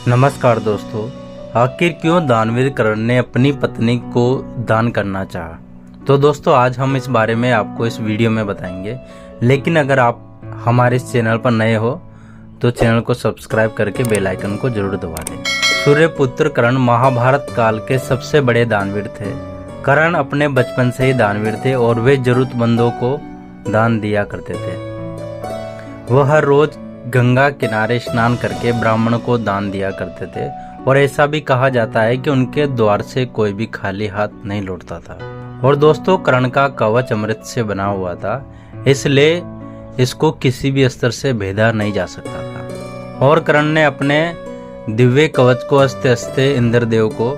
नमस्कार दोस्तों, आखिर क्यों दानवीर कर्ण ने अपनी पत्नी को दान करना चाहा। तो दोस्तों आज हम इस बारे में आपको इस वीडियो में बताएंगे। लेकिन अगर आप हमारे इस चैनल पर नए हो तो चैनल को सब्सक्राइब करके बेल आइकन को जरूर दबा दें। सूर्यपुत्र कर्ण महाभारत काल के सबसे बड़े दानवीर थे। कर्ण अपने बचपन से ही दानवीर थे और वे जरूरतमंदों को दान दिया करते थे। वह हर रोज गंगा किनारे स्नान करके ब्राह्मण को दान दिया करते थे और ऐसा भी कहा जाता है कि उनके द्वार से कोई भी खाली हाथ नहीं लौटता था। और दोस्तों कर्ण का कवच अमृत से बना हुआ था, इसलिए इसको किसी भी स्तर से भेदा नहीं जा सकता था। और कर्ण ने अपने दिव्य कवच को हंसते हंसते इंद्रदेव को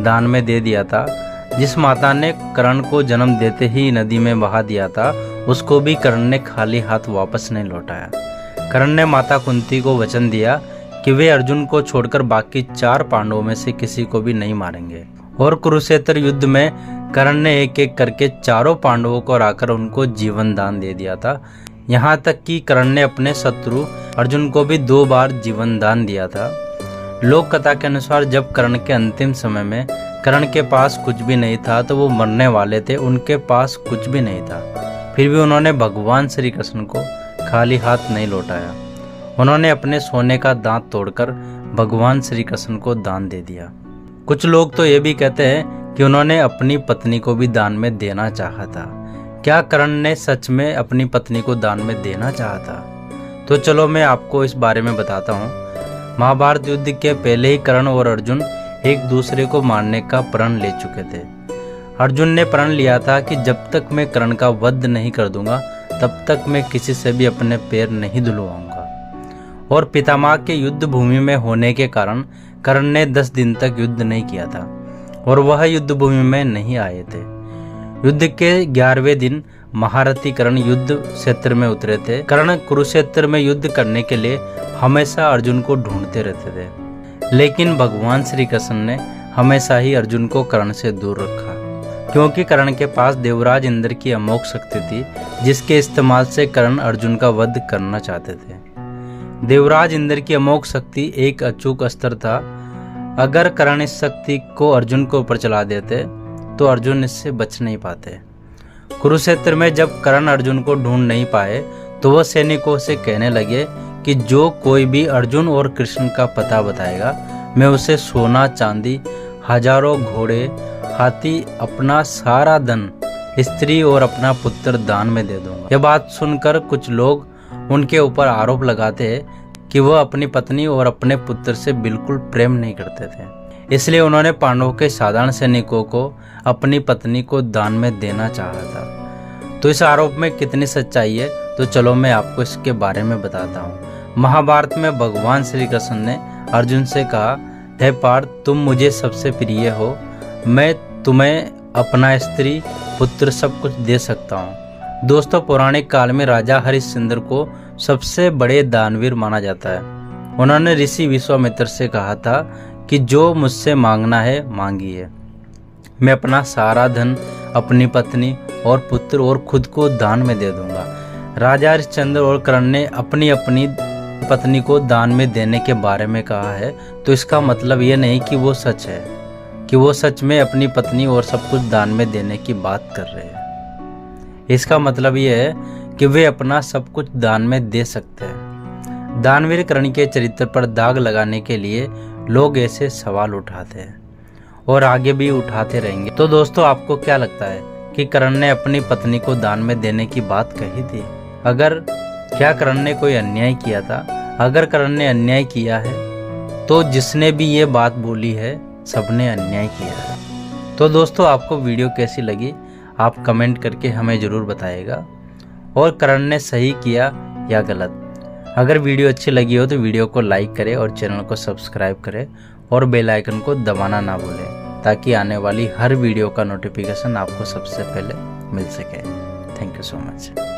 दान में दे दिया था। जिस माता ने कर्ण को जन्म देते ही नदी में बहा दिया था, उसको भी कर्ण ने खाली हाथ वापस नहीं लौटाया। कर्ण ने माता कुंती को वचन दिया कि वे अर्जुन को छोड़कर बाकी 4 पांडवों में से किसी को भी नहीं मारेंगे। और कुरुक्षेत्र युद्ध में कर्ण ने एक एक करके 4 पांडवों को हराकर उनको जीवन दान दे दिया था। यहाँ तक कि कर्ण ने अपने शत्रु अर्जुन को भी 2 बार जीवन दान दिया था। लोक कथा के अनुसार जब कर्ण के अंतिम समय में कर्ण के पास कुछ भी नहीं था तो वो मरने वाले थे, उनके पास कुछ भी नहीं था, फिर भी उन्होंने भगवान श्री कृष्ण को खाली हाथ नहीं लौटाया। उन्होंने अपने सोने का दांत तोड़कर भगवान श्री कृष्ण को दान दे दिया। कुछ लोग तो ये भी कहते हैं कि उन्होंने अपनी पत्नी को भी दान में देना चाहा था। क्या कर्ण ने सच में अपनी पत्नी को दान में देना चाहा था? तो चलो मैं आपको इस बारे में बताता हूँ। महाभारत युद्ध के पहले ही कर्ण और अर्जुन एक दूसरे को मारने का प्रण ले चुके थे। अर्जुन ने प्रण लिया था कि जब तक मैं कर्ण का वध नहीं कर दूंगा तब तक मैं किसी से भी अपने पैर नहीं धुलवाऊंगा। और पितामह के युद्ध भूमि में होने के कारण कर्ण ने 10 दिन तक युद्ध नहीं किया था और वह युद्ध भूमि में नहीं आए थे। युद्ध के 11वें दिन महारथी कर्ण युद्ध क्षेत्र में उतरे थे। कर्ण कुरुक्षेत्र में युद्ध करने के लिए हमेशा अर्जुन को ढूंढते रहते थे, लेकिन भगवान श्री कृष्ण ने हमेशा ही अर्जुन को कर्ण से दूर रखा, क्योंकि कर्ण के पास देवराज इंद्र की अमोघ शक्ति थी, जिसके इस्तेमाल से कर्ण अर्जुन का वध करना चाहते थे। देवराज इंद्र की अमोघ शक्ति एक अचूक अस्त्र था। अगर कर्ण इस शक्ति को अर्जुन के ऊपर चला देते तो अर्जुन इससे बच नहीं पाते। कुरुक्षेत्र में जब कर्ण अर्जुन को ढूंढ नहीं पाए तो वह सैनिकों से कहने लगे कि जो कोई भी अर्जुन और कृष्ण का पता बताएगा, मैं उसे सोना चांदी, हजारों घोड़े, हाथी, अपना सारा धन, स्त्री और अपना पुत्र दान में दे दूंगा। यह बात सुनकर कुछ लोग उनके ऊपर आरोप लगाते हैं कि वह अपनी पत्नी और अपने पुत्र से बिल्कुल प्रेम नहीं करते थे, इसलिए उन्होंने पांडवों के साधारण सैनिकों को अपनी पत्नी को दान में देना चाहा था। तो इस आरोप में कितनी सच्चाई है, तो चलो मैं आपको इसके बारे में बताता हूँ। महाभारत में भगवान श्री कृष्ण ने अर्जुन से कहा, हे पार्थ, तुम मुझे सबसे प्रिय हो, मैं तुम्हें अपना स्त्री पुत्र सब कुछ दे सकता हूँ। दोस्तों पौराणिक काल में राजा हरिश्चंद्र को सबसे बड़े दानवीर माना जाता है। उन्होंने ऋषि विश्वामित्र से कहा था कि जो मुझसे मांगना है मांगिए, मैं अपना सारा धन, अपनी पत्नी और पुत्र और खुद को दान में दे दूंगा। राजा हरिश्चंद्र और कर्ण ने अपनी अपनी पत्नी को दान में देने के बारे में कहा है, तो इसका मतलब ये नहीं कि वो सच है, कि वो सच में अपनी पत्नी और सब कुछ दान में देने की बात कर रहे हैं। इसका मतलब ये है कि वे अपना सब कुछ दान में दे सकते हैं। दानवीर कर्ण के चरित्र पर दाग लगाने के लिए लोग ऐसे सवाल उठाते हैं और आगे भी उठाते रहेंगे। तो दोस्तों आपको क्या लगता है कि कर्ण ने अपनी पत्नी को दान में देने की बात कही थी? क्या कर्ण ने कोई अन्याय किया था? अगर कर्ण ने अन्याय किया है तो जिसने भी ये बात बोली है सबने अन्याय किया है। तो दोस्तों आपको वीडियो कैसी लगी आप कमेंट करके हमें ज़रूर बताइएगा, और कर्ण ने सही किया या गलत। अगर वीडियो अच्छी लगी हो तो वीडियो को लाइक करें और चैनल को सब्सक्राइब करें और बेल आइकन को दबाना ना भूलें, ताकि आने वाली हर वीडियो का नोटिफिकेशन आपको सबसे पहले मिल सके। Thank you so much.